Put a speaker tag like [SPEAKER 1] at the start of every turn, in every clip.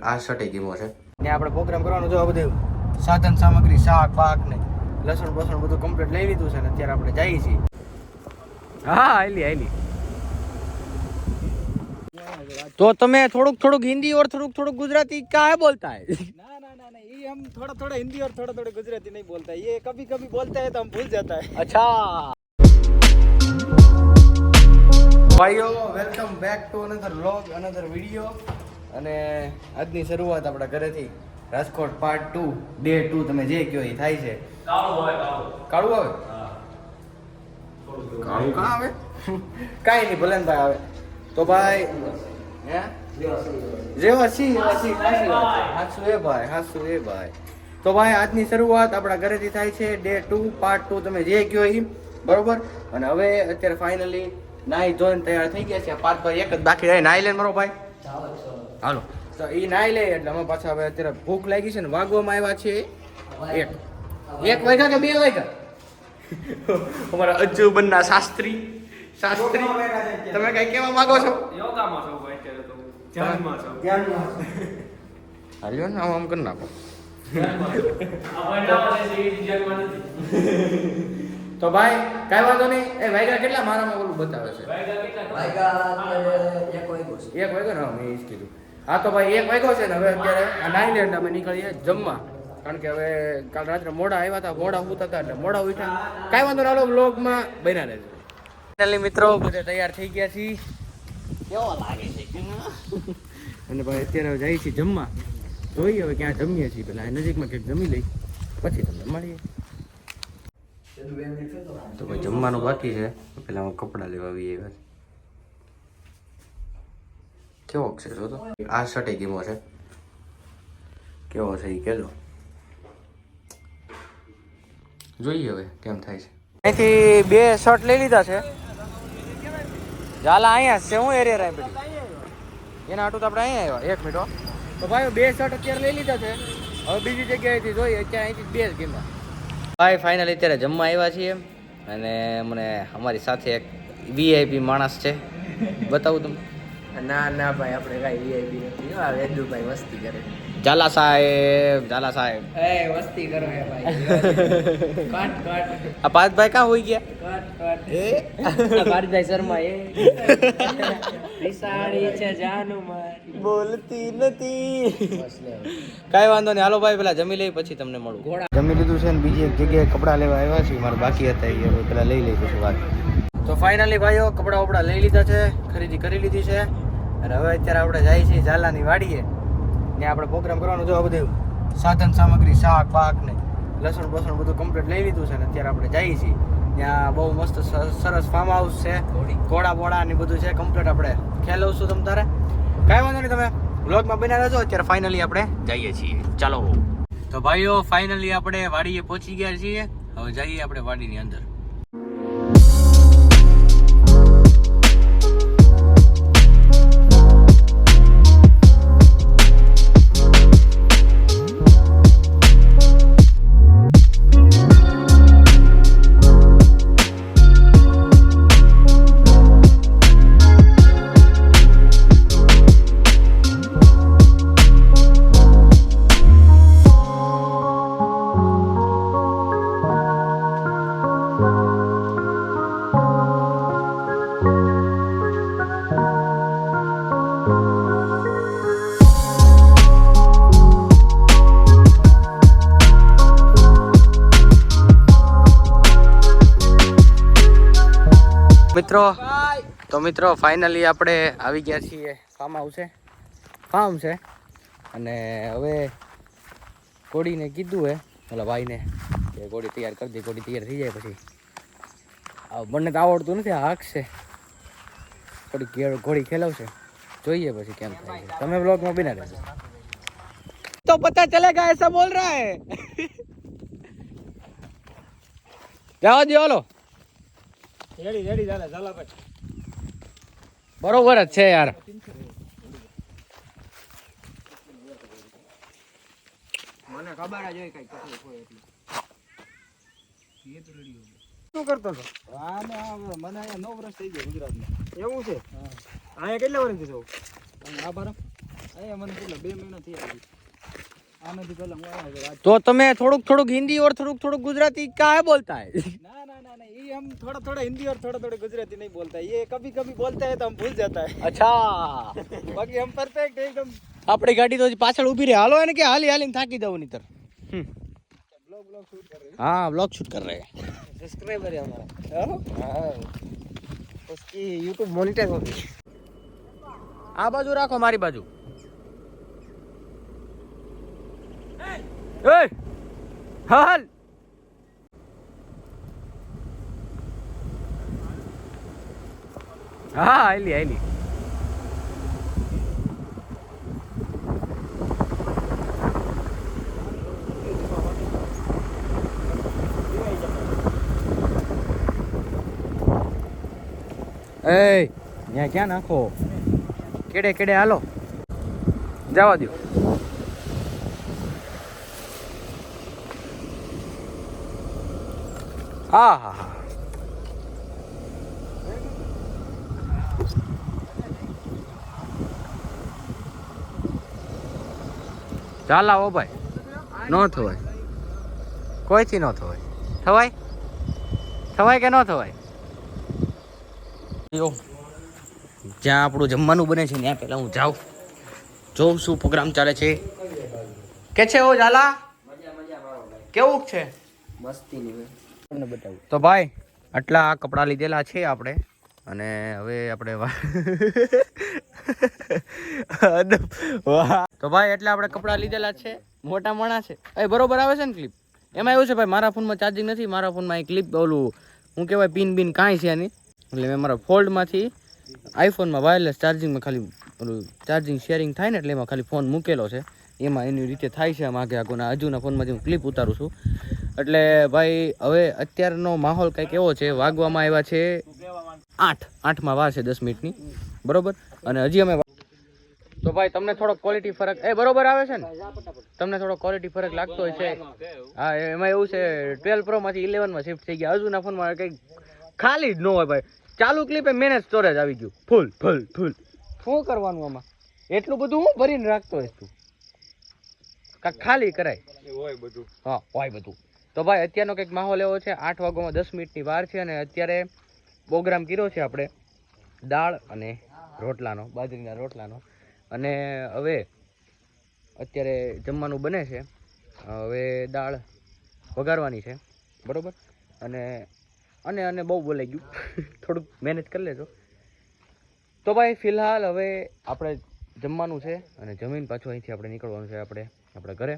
[SPEAKER 1] આ સટે ગેમો છે ને આપણે પ્રોગ્રામ કરવાનો જો આ બધું સાધન સામગ્રી શાક પાક ને લસણ બસણ બધું કમ્પ્લીટ લઈ લીધું છે ને અત્યારે આપણે જઈએ છીએ હા આઈલી तो तुम्हें थोड़ा हिंदी और थोड़ा गुजराती क्या है बोलता है
[SPEAKER 2] ना ये हम थोड़ा हिंदी और थोड़ा गुजराती नहीं बोलता है ये कभी कभी बोलता है तो हम भूल जाता है
[SPEAKER 1] अच्छा भाइयों welcome back to another vlog another video અને આજની શરૂઆત આપણા ઘરેથી રાજકોટ પાર્ટ 2 ડે 2 તમે જે કયો એ થાય છે કાળું આવે કાળું કાં આવે કાંઈ નહીં ભલે ને ભાઈ આવે તો ભાઈ હે જેવા સી હાસુ એ ભાઈ તો ભાઈ આજની શરૂઆત આપણા ઘરેથી થાય છે ડે 2 પાર્ટ 2 તમે જે કયો એ બરોબર અને હવે અત્યારે ફાઇનલી નાઈ ધોઈને તૈયાર થઈ ગયા છે પાર્થભાઈ એક જ બાકી રહે નાઈ લે મારો ભાઈ હાલો તો એ નાઈ લે એટલે અમે પાછા હવે અત્યારે ભૂખ લાગી છે ને વાગવામાં આવ્યા છે એક વાગ્યા કે 2 વાગ્યા અમારા અજુબનના શાસ્ત્રી તમે કઈ કેવા માંગો છો
[SPEAKER 2] યોગામાં છો ભાઈ અત્યારે તો ધ્યાનમાં
[SPEAKER 1] હાલ્યો ને આમ કરી નાખો તો ભાઈ કાંઈ વાંધો નહીં એ વાગ્યા કેટલા મારામાં ઓલું બતાવે છે એક વાગ્યો ને મેં એ જ કીધું હા તો ભાઈ 1 વાગ્યો છે ને હવે અત્યારે આ નાઈ લે એટલે અમે નીકળીએ જમવા કારણ કે હવે કાલ રાત્રે મોડા આવ્યા હતા મોડા ઉતા હતા એટલે મોડા ઉઠ્યા કાંઈ વાંધો ના વ્લોગમાં બન્યા રહેજો ફાઇનલી મિત્રો બધે તૈયાર થઈ ગયા છીએ કેવો લાગે છે અને ભાઈ અત્યારે જઈએ છીએ જમવા જોઈએ હવે ક્યાં જમીએ છીએ પેલા નજીકમાં ક્યાંક જમી લઈ પછી તમને મળીએ તો ભાઈ જમવાનું બાકી છે પેલા હું કપડાં લેવા આવી આવ્યા કેવો છે જો તો આ શર્ટ ગેમો છે કેવો છે એ કહેજો જોઈએ હવે કેમ થાય છે અહીંથી 2 શર્ટ લઈ લીધા છે ઝાલા અહીંયા છે હું એરિયા રાઈ પડી એના આટું તો આપણે અહીંયા આવ્યા 1 મિનિટ તો ભાઈ 2 શર્ટ અત્યારે લઈ લીધા છે હવે બીજી જગ્યાએથી જોઈએ અત્યારે અહીંથી 2 જ ગેમમાં ભાઈ ફાઇનલી અત્યારે જમવા આવ્યા છીએ અને મને અમારી સાથે એક વીઆઈપી માણસ છે બતાવું તમને
[SPEAKER 2] ના ભાઈ આપણે કાંઈ વીઆઈપી નથી આ વેદુભાઈ મસ્તી કરે
[SPEAKER 1] ઝાલા સાહેબ
[SPEAKER 2] એ મસ્તી કરો હે ભાઈ કાટ
[SPEAKER 1] આ પાર્થભાઈ ક્યાં હોઈ ગયા
[SPEAKER 2] કાટ
[SPEAKER 1] એ
[SPEAKER 2] ભારતભાઈ શર્મા એ વિસાડી છે જાનુ માર
[SPEAKER 1] બોલતી નથી કાંઈ વાંધો નહીં હાલો ભાઈ પેલા જમી લઈ પછી તમને મળું જમી લીધું છે ને બીજી એક જગ્યાએ કપડાં લેવા આવ્યા છીએ મારે બાકી હતા એ હવે પેલા લઈ લઈ પછી વાત તો ફાઇનલી ભાઈઓ કપડાં વપડા લઈ લીધા છે ખરીદી કરી લીધી છે અને હવે અત્યારે આપણે જઈએ છીએ ઝાલાની વાડીએ ને આપણે પ્રોગ્રામ કરવાનો જો આ બધું સાધન સામગ્રી શાક પાક ને લસણ બસણ બધું કમ્પ્લીટ લઈ લીધું છે ને અત્યારે આપણે જઈએ છીએ ત્યાં બહુ મસ્ત સરસ ફાર્મ હાઉસ છે ઘોડા બોડા ને બધું છે કમ્પ્લીટ આપણે ખેલવશું તમ તારે કાંઈ વાંધો નહીં તમે વ્લોગમાં બન્યા રહેજો અત્યારે ફાઇનલી આપણે જઈએ છીએ ચાલો તો ભાઈઓ ફાઇનલી આપણે વાડીએ પહોંચી ગયા છીએ હવે જઈએ આપણે વાડીની અંદર મિત્રો ફાઇનલી આપણે આવી ગયા છીએ ફાર્મ છે અને હવે ઘોડીને કીધું હે ઓલા ભાઈને કે ઘોડી તૈયાર કરી દે ઘોડી તૈયાર થઈ જાય પછી મને તો આવડતું નથી હાંકશે થોડી ઘોડી ખેલાવશે જોઈએ પછી કેમ થાય છે તમે બ્લોગમાં બના રહેજો તો પતા ચલેગા એસા બોલ રહા હે જાઓ દો હાલો
[SPEAKER 2] રેડી ઝાલા ભાઈ
[SPEAKER 1] બરોબર જ છે યાર
[SPEAKER 2] મને ખબર જ હોય કઈ તકલીફ હોય એટલે એ તો રેડી હોય શું કરતો છો મને અહીંયા 9 વર્ષ થઈ ગયા ગુજરાતમાં એવું છે હા અહીંયા કેટલા વર્ષથી છો આ બાર અહીંયા મને કેટલા 2 મહિના થયા છે. આનાથી પહેલા હું આવ્યો હતો.
[SPEAKER 1] तो तुम्हें थोड़ुक हिंदी और थोड़ुक गुजराती क्या है बोलता है?
[SPEAKER 2] ना ये हम थोड़ा हिंदी और थोड़ा गुजराती नहीं बोलता है. ये कभी कभी बोलते हैं तो हम भूल जाता है.
[SPEAKER 1] अच्छा
[SPEAKER 2] बाकी हम परफेक्ट एकदम.
[SPEAKER 1] આપણી ગાડી તો પાછળ ઊભી રહે. હાલો એને કે હાલીને થાકી જાવ નીતર.
[SPEAKER 2] ब्लॉग शूट कर रहे
[SPEAKER 1] हाँ ब्लॉग शूट कर रहे हैं.
[SPEAKER 2] हैं. सब्सक्राइबर है हमारा. हाँ उसकी यूट्यूब मोनिटाइज होगी.
[SPEAKER 1] આ બાજુ રાખો, મારી બાજુ. એ હાલ હા આયલી એ ત્યાં ક્યાં નાખો? કેડે હાલો, જવા દો. હા હા હા ચાલ આવો ભાઈ. ન થવાય, કોઈથી ન થવાય. થવાય કે ન થવાય? જ્યાં આપણું જમવાનું બને છે ત્યાં પહેલા હું જાઉં, જોઉં શું પ્રોગ્રામ ચાલે છે. કે છે ઓ ઝાલા, કેવું છે?
[SPEAKER 2] મસ્તી નહીં તમને બતાવું.
[SPEAKER 1] તો ભાઈ આટલા કપડાં લીધેલા છે આપણે, અને હવે આપણે તો ભાઈ એટલે આપણે કપડાં લીધેલા છે. મોટા માણસ છે એ બરોબર આવે છે ને ક્લિપ? એમાં એવું છે ભાઈ, મારા ફોનમાં ચાર્જિંગ નથી. મારા ફોનમાં એ ક્લિપ ઓલું હું કહેવાય પિન કાંઈ છે નહીં, એટલે મેં મારા ફોલ્ડમાંથી આઈફોનમાં વાયરલેસ ચાર્જિંગમાં ખાલી ઓલું ચાર્જિંગ શેરિંગ થાય ને, એટલે એમાં ખાલી ફોન મૂકેલો છે. એમાં એની રીતે થાય છે આમ આગે આગોના હજુના ફોનમાંથી હું ક્લિપ ઉતારું છું. એટલે ભાઈ હવે અત્યારનો માહોલ કંઈક એવો છે, વાગવામાં આવ્યા છે 8:08 વાર છે 10 મિનિટની, બરોબર. અને હજી અમે તો ભાઈ તમને થોડો ક્વોલિટી ફરક બરોબર આવે છે ને? તમને થોડો ક્વોલિટી ફરક લાગતો હોય છે? હા એમાં એવું છે 12 Pro માંથી 11 માં શિફ્ટ થઈ ગયા. હજુના ફોનમાં કંઈક ખાલી જ ન હોય ભાઈ. ચાલુ ક્લિપે મેનેજ સ્ટોરેજ આવી ગયું ફૂલ. શું કરવાનું આમાં? એટલું બધું હું ભરીને રાખતો હોય તું? કાંક ખાલી કરાય
[SPEAKER 2] હોય બધું.
[SPEAKER 1] હા હોય બધું. તો ભાઈ અત્યારનો કંઈક માહોલ એવો છે, 8 વાગ્યામાં 10 મિનિટની વાર છે, અને અત્યારે પ્રોગ્રામ કર્યો છે આપણે દાળ અને રોટલાનો, બાજરીના રોટલાનો. અને હવે અત્યારે જમવાનું બને છે. હવે દાળ વઘારવાની છે, બરોબર. અને બહુ બોલાઈ ગયું થોડુંક મેનેજ કરી લેજો. તો ભાઈ ફિલહાલ હવે આપણે જમવાનું છે, અને જમીન પાછું અહીંથી આપણે નીકળવાનું છે આપણે ઘરે.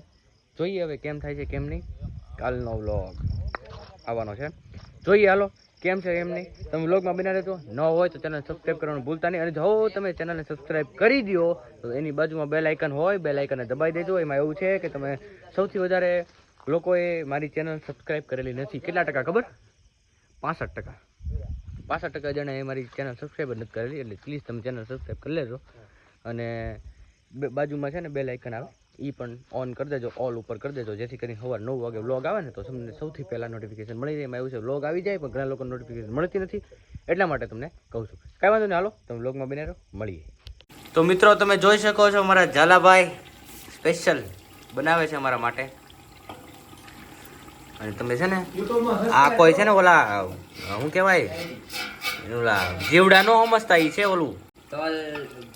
[SPEAKER 1] જોઈએ હવે કેમ થાય છે કેમ નહીં. કાલનો વ્લોગ આવવાનો છે, જોઈએ હાલો કેમ છે એમ નહીં. તમે વ્લોગમાં બના રહેજો. ન હોય તો ચેનલ સબસ્ક્રાઈબ કરવાનું ભૂલતા નહીં. અને જો તમે ચેનલને સબસ્ક્રાઈબ કરી દો તો એની બાજુમાં બેલ આઇકન હોય, બેલ આઇકનને દબાવી દેજો. એમાં એવું છે કે તમે સૌથી વધારે લોકોએ મારી ચેનલ સબસ્ક્રાઈબ કરેલી નથી. કેટલા ટકા ખબર? 65% જણાએ મારી ચેનલ સબસ્ક્રાઈબ નથી કરેલી. એટલે પ્લીઝ તમે ચેનલ સબસ્ક્રાઈબ કરી લેજો. અને બાજુમાં છે ને બેલ આઇકન આવે, એ પણ ઓન કરી દેજો, ઓલ ઉપર કરી દેજો, જેથી કરીને સવારે 9 વાગે વ્લોગ આવે ને તો તમને સૌથી પહેલાં નોટિફિકેશન મળી જાય. એમાં એવું છે વ્લોગ આવી જાય પણ ઘણા લોકોને નોટિફિકેશન મળતી નથી, એટલા માટે તમને કહું છું. કાંઈ વાંધો નહીં, હાલો તમે વ્લોગમાં બને રહો, મળીએ. તો મિત્રો તમે જોઈ શકો છો મારા ઝાલાભાઈ સ્પેશિયલ બનાવે છે અમારા માટે. અને તમે છે ને આ કોઈ છે ને ઓલા શું કહેવાય ઓલા જીવડા નો સમજતા ઈ છે ઓલું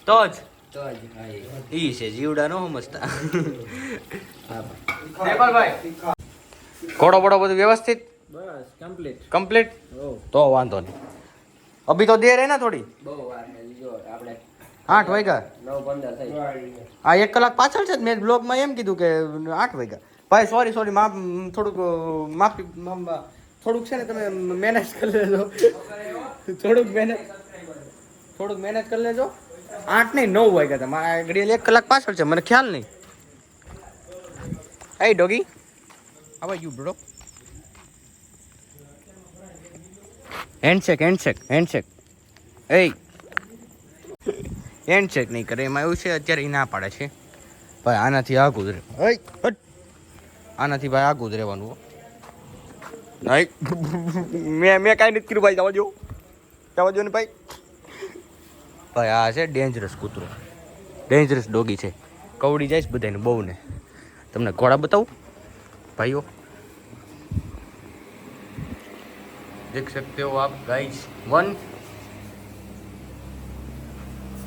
[SPEAKER 1] તો જ ઈ છે જીવડા નો સમજતા. ઘોડો બોડો બધું વ્યવસ્થિત
[SPEAKER 2] બસ
[SPEAKER 1] કમ્પ્લીટ તો વાંધો નહીં. અભી તો દેર હે ને થોડી,
[SPEAKER 2] બહુ વાર છે. જો આપણે
[SPEAKER 1] 8 વાગ્યા
[SPEAKER 2] 9:15 થઈ.
[SPEAKER 1] આ 1 કલાક પાછળ છે. મેં બ્લોગમાં એમ કીધું કે 8 વાગ્યા. ભાઈ સોરી થોડુંક છે ને તમે મેનેજ કરી લેજો. થોડુંક મેનેજ કરી લેજો. 8 નહીં 9 વાગ્યા હતા. મારા ઘડિયાળ 1 કલાક પાછળ છે, મને ખ્યાલ નહીં. Hey doggy, how are you bro? Handshake hey handshake નહીં કરે. એમાં એવું છે અત્યારે એ ના પાડે છે ભાઈ. આનાથી આગું જ રહે. આનાથી ભાઈ આગું જ રહેવાનું. નહીં મેં કાંઈ નથી કર્યું ભાઈ. જવા દો ને ભાઈ. આ છે ડેન્જરસ કૂતરો. ડેન્જરસ ડોગી છે, કવડી જાય છે બધાને બહુ ને. તમને ઘોડા બતાવું ભાઈઓ, देख सकते हो आप गाइस. 1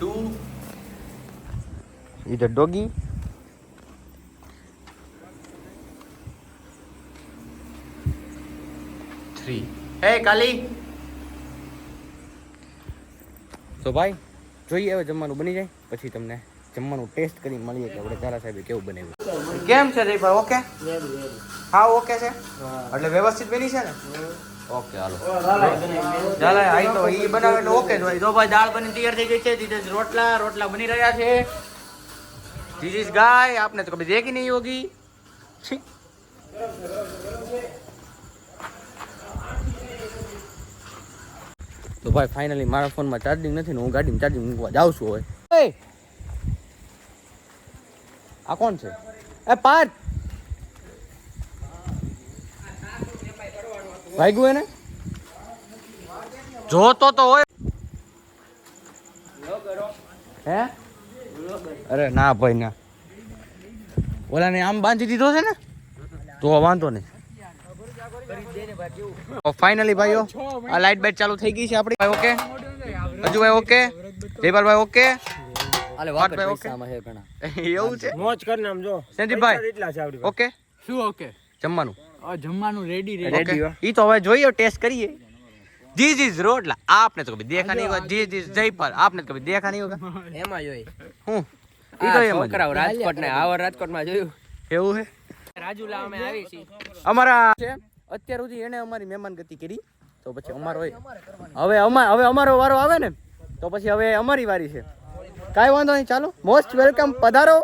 [SPEAKER 1] 2 इधर डॉगी, 3. हे काली. તો ભાઈ જોઈએ હવે જમવાનું બની જાય પછી તમને જમવાનું ટેસ્ટ કરી મળીએ કે આપણે ઝાલા સાહેબે કેવું બનાવ્યું. કેમ છે જયભાઈ? ઓકે, હા ઓકે છે, એટલે વ્યવસ્થિત બની છે ને? ઓકે હાલો ચાલે. આઈ તો ઈ બનાવે એટલે ઓકે જ હોય. જો ભાઈ દાળ બની તૈયાર થઈ ગઈ છે. ધીરે રોટલા બની રહ્યા છે. ધીસ ઇઝ ગાય. આપને તો કभी देखी नहीं होगी. તો ભાઈ ફાઇનલી મારા ફોનમાં ચાર્જિંગ નથી ને હું ગાડીમાં ચાર્જિંગ મૂકવા જાઉં છું. હવે આ કોણ છે? એ પાર્થ ભાગ્યું એને જોતો તો હોય. હે અરે ના ભાઈ ના, ઓલાને આમ બાંધી દીધો છે ને તો વાંધો નહીં. ફાઇનલી ભાઈઓ આ લાઈટ બાઈટ ચાલુ થઈ ગઈ છે આપણી. ભાઈ ઓકે, હજુ ભાઈ ઓકે, જયપાલભાઈ ઓકે, વાટભાઈ ઓકે. એવું છે?
[SPEAKER 2] મોજ કર નામ જો
[SPEAKER 1] સંદીપભાઈ
[SPEAKER 2] એટલા છે આપડી
[SPEAKER 1] ઓકે.
[SPEAKER 2] શું ઓકે?
[SPEAKER 1] જમવાનું
[SPEAKER 2] જમવાનું રેડી
[SPEAKER 1] ઈ તો હવે જોઈએ ટેસ્ટ કરીએ. ધીસ ઇઝ રોટલા. आपने तो कभी देखा नहीं होगा. This is Jaipal. आपने तो कभी देखा नहीं होगा.
[SPEAKER 2] એમાં જોઈ
[SPEAKER 1] હું ઈ તો એમ જ.
[SPEAKER 2] છોકરાઓ રાજકોટ ને આવર રાજકોટમાં જોયું.
[SPEAKER 1] એવું છે.
[SPEAKER 2] રાજુલા અમે આવી છીએ.
[SPEAKER 1] અમારા છે અત્યાર સુધી એને અમારી મહેમાનગતિ કરી તો પછી અમારો હોય. હવે અમારો વારો આવે ને તો પછી હવે અમારી વારી છે. કાંઈ વાંધો નહીં, ચાલો મોસ્ટ વેલકમ, પધારો.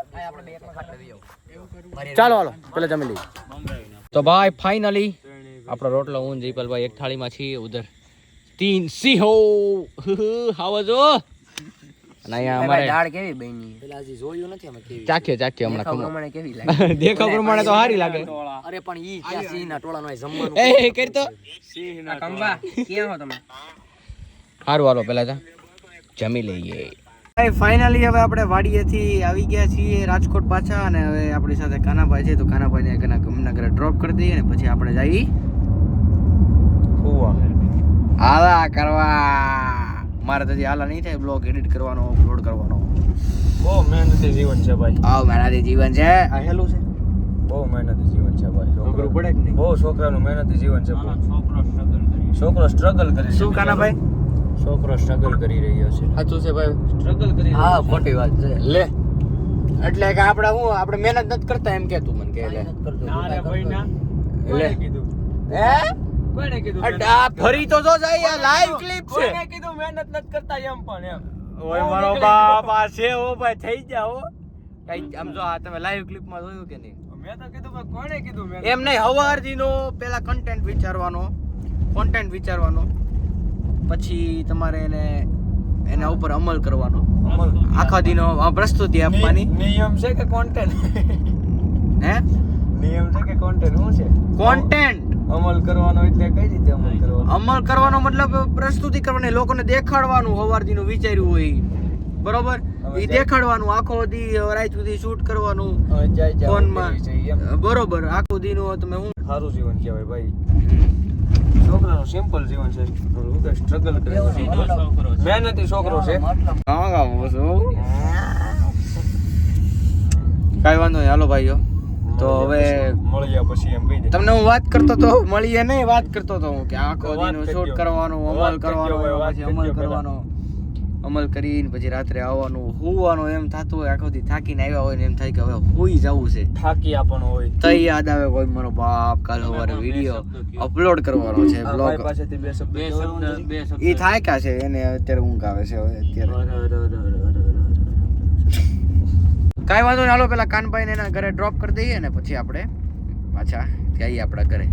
[SPEAKER 1] ચાલો હાલો પેલા જમી લઈએ. તો ભાઈ ફાઇનલી આપણો રોટલો હું જયપાલભાઈ એક થાળીમાં છીએ. ઉધર 3 સિંહો હાવજો. અને અહીંયા અમારે
[SPEAKER 2] દાળ કેવી બની પેલા હજી જોયું નથી અમે કેવી.
[SPEAKER 1] ચાખીએ હમણાં
[SPEAKER 2] પ્રમાણે કેવી લાગે?
[SPEAKER 1] દેખાવ પ્રમાણે તો સારી લાગે.
[SPEAKER 2] અરે પણ ઈ ક્યાં સિંહના ટોળાનો જમવાનું
[SPEAKER 1] એ કરી તો
[SPEAKER 2] સિંહના કંબા ક્યાં હો તમે?
[SPEAKER 1] સારું હાલો પેલા જમી લઈએ. ફાઇનલી હવે આપણે વાડીએથી આવી ગયા છીએ રાજકોટ પાછા, અને હવે આપણી સાથે કાનાભાઈ છે તો કાનાભાઈને અમના ઘરે ડ્રોપ કરી દઈએ ને પછી આપણે જઈએ આલા કરવા. મારે તો આલા નહીં થાય, બ્લોગ એડિટ કરવાનો, અપલોડ કરવાનો.
[SPEAKER 2] બહુ મહેનતી જીવન છે ભાઈ.
[SPEAKER 1] આવ મહેનતી જીવન છે. આ હેલું છે.
[SPEAKER 2] બહુ મહેનતી જીવન છે ભાઈ. છોકરું પડે કે નહીં? બહુ છોકરાનું મહેનતી જીવન છે. છોકરો સ્ટ્રગલ કરી.
[SPEAKER 1] શું કાનાભાઈ?
[SPEAKER 2] છોકરો સ્ટ્રગલ કરી રહ્યો છે.
[SPEAKER 1] સાચું છે ભાઈ,
[SPEAKER 2] સ્ટ્રગલ કરી. હા ખોટી વાત છે.
[SPEAKER 1] લે એટલે કે આપણે મહેનત નથી કરતા એમ કે તું મને કે લે.
[SPEAKER 2] ના રે ભાઈ ના.
[SPEAKER 1] લે
[SPEAKER 2] કીધું
[SPEAKER 1] હે
[SPEAKER 2] કોને કીધું?
[SPEAKER 1] આ ફરી તો જો જાય લાઈવ ક્લિપ છે.
[SPEAKER 2] કોને કીધું મહેનત નથી કરતા એમ પણ એમ?
[SPEAKER 1] ઓય મારો બાપ આ છે ઓ ભાઈ, થઈ જાઓ કઈ. આમ જો આ તમે લાઈવ ક્લિપ માં જોયું કે નહીં?
[SPEAKER 2] મેં તો કીધું ભાઈ કોને કીધું મહેનત?
[SPEAKER 1] એમ નહીં, હવારજીનો પેલા કન્ટેન્ટ વિચારવાનો, પછી તમારે એના ઉપર અમલ કરવાનો, આખા દિનો પ્રસ્તુતિ આપવાની.
[SPEAKER 2] નિયમ છે કે કોન્ટેન્ટ?
[SPEAKER 1] હે
[SPEAKER 2] નિયમ છે કે કોન્ટેન્ટ? શું છે
[SPEAKER 1] કોન્ટેન્ટ?
[SPEAKER 2] અમલ કરવાનો એટલે કઈ રીતે અમલ કરવાનો?
[SPEAKER 1] અમલ કરવાનો મતલબ પ્રસ્તુતિ કરવાની, લોકોને દેખાડવાનું. હવારજીનું વિચાર્યું હોય બરોબર, એ દેખાડવાનું. આખો દી રાત સુધી શૂટ કરવાનું ફોનમાં બરોબર. આખો દી નું તમે હું
[SPEAKER 2] સારું જીવન કહેવાય ભાઈ. છોકરાનું સિમ્પલ જીવન છે, સ્ટ્રગલ કરે, મહેનતી છોકરો છે.
[SPEAKER 1] કાંઈ વાંધો નહીં, હાલો ભાઈઓ. તો હવે
[SPEAKER 2] મળ્યા પછી એમ કહી દે.
[SPEAKER 1] તમને હું વાત કરતો તો મળીએ નહીં, વાત કરતો તો હું કે આખો દીનો શૂટ કરવાનું, અમલ કરવાનો, પછી અમલ કરવાનો, અમલ કરીને પછી રાત્રે આવવાનું, હુવાનું. એમ થતું હોય આખો દી થાકીને આવ્યા હોય ને એમ થાય કે હવે હુઈ જવું છે.
[SPEAKER 2] થાકી આપણો હોય
[SPEAKER 1] તો યાદ આવે કોઈ મારો બાપ કાલ સવારે વિડીયો અપલોડ કરવાનો છે, બ્લોગ.
[SPEAKER 2] પાસેથી બે શબ્દ
[SPEAKER 1] એ થાક્યા છે, એને અત્યારે ઊંઘ આવે છે હવે અત્યારે. કાંઈ વાંધો નહીં, હાલો પેલા કાનભાઈને એના ઘરે ડ્રોપ કરી દઈએ ને પછી આપણે પાછા જઈએ આપણા ઘરે.